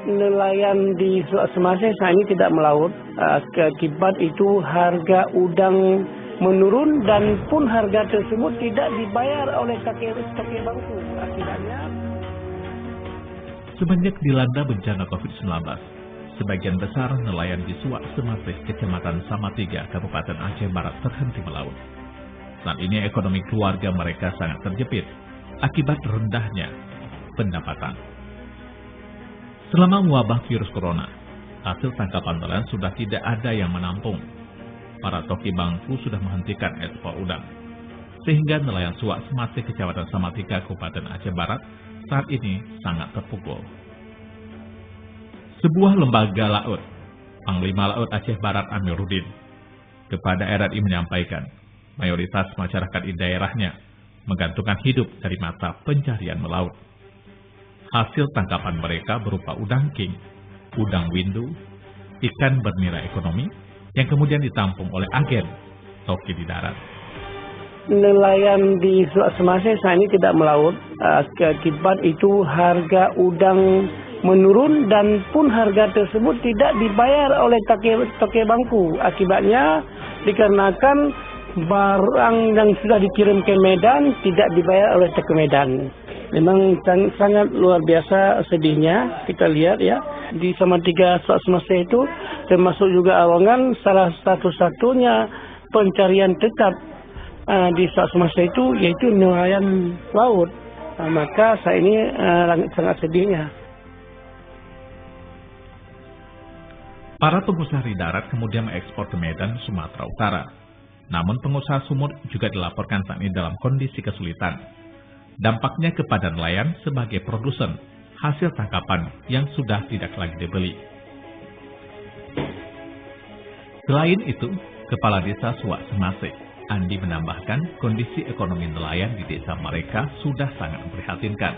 Nelayan di Selat Semasih saat ini tidak melaut. Akibat itu harga udang menurun dan pun harga tersebut tidak dibayar oleh toke bangku. Akibatnya semenjak dilanda bencana COVID-19, sebagian besar nelayan di Selat Semasih, Kecamatan Salatiga, Kabupaten Aceh Barat terhenti melaut. Saat ini ekonomi keluarga mereka sangat terjepit akibat rendahnya pendapatan. Selama wabah virus corona, hasil tangkapan nelayan sudah tidak ada yang menampung. Para toki bangku sudah menghentikan ekspor udang, sehingga nelayan Selat Semasih, Kecamatan Salatiga, Kabupaten Aceh Barat saat ini sangat terpukul. Sebuah lembaga laut, Panglima Laut Aceh Barat Amiruddin, kepada RRI menyampaikan, mayoritas masyarakat di daerahnya menggantungkan hidup dari mata pencarian melaut. Hasil tangkapan mereka berupa udang king, udang windu, ikan bernilai ekonomi yang kemudian ditampung oleh agen toki di darat. Nelayan di Selat Semasih saat ini tidak melaut. Akibat itu harga udang menurun dan pun harga tersebut tidak dibayar oleh toke bangku. Akibatnya dikarenakan barang yang sudah dikirim ke Medan tidak dibayar oleh toke Medan. Memang sangat luar biasa sedihnya kita lihat ya. Di Salatiga Selat Semasih itu termasuk juga Awangan salah satu-satunya pencarian tetap di Selat Semasih itu yaitu nelayan laut. Maka saat ini sangat sedihnya. Para pengusaha di darat kemudian mengekspor ke Medan, Sumatera Utara. Namun pengusaha sumur juga dilaporkan saat ini dalam kondisi kesulitan. Dampaknya kepada nelayan sebagai produsen hasil tangkapan yang sudah tidak lagi dibeli. Selain itu, Kepala Desa Selat Semasih, Andi, menambahkan kondisi ekonomi nelayan di desa mereka sudah sangat memprihatinkan.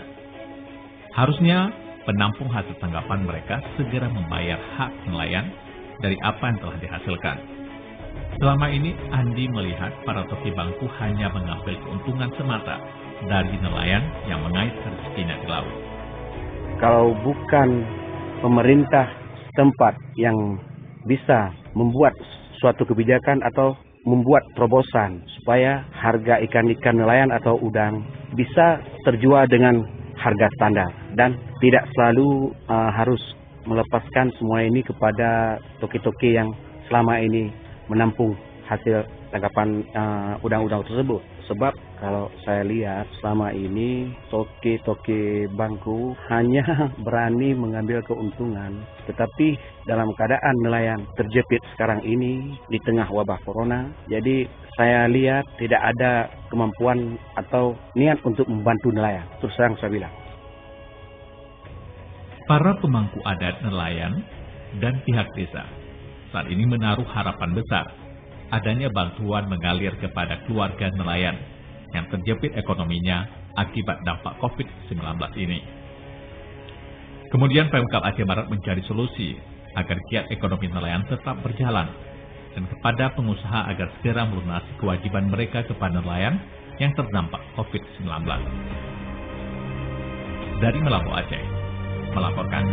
Harusnya penampung hasil tangkapan mereka segera membayar hak nelayan dari apa yang telah dihasilkan. Selama ini, Andi melihat para toki bangku hanya mengambil keuntungan semata dari nelayan yang mengait rezekinya di laut. Kalau bukan pemerintah setempat yang bisa membuat suatu kebijakan atau membuat terobosan supaya harga ikan-ikan nelayan atau udang bisa terjual dengan harga standar dan tidak selalu harus melepaskan semua ini kepada toki-toki yang selama ini menampung hasil tangkapan udang-udang tersebut. Sebab kalau saya lihat selama ini toki-toki bangku hanya berani mengambil keuntungan. Tetapi dalam keadaan nelayan terjepit sekarang ini di tengah wabah corona, jadi saya lihat tidak ada kemampuan atau niat untuk membantu nelayan. Terus terang saya bilang. Para pemangku adat nelayan dan pihak desa saat ini menaruh harapan besar adanya bantuan mengalir kepada keluarga nelayan yang terjepit ekonominya akibat dampak COVID-19 ini. Kemudian Pemkab Aceh Barat mencari solusi agar giat ekonomi nelayan tetap berjalan dan kepada pengusaha agar segera melunasi kewajiban mereka kepada nelayan yang terdampak COVID-19. Dari Melampu Aceh, melaporkan.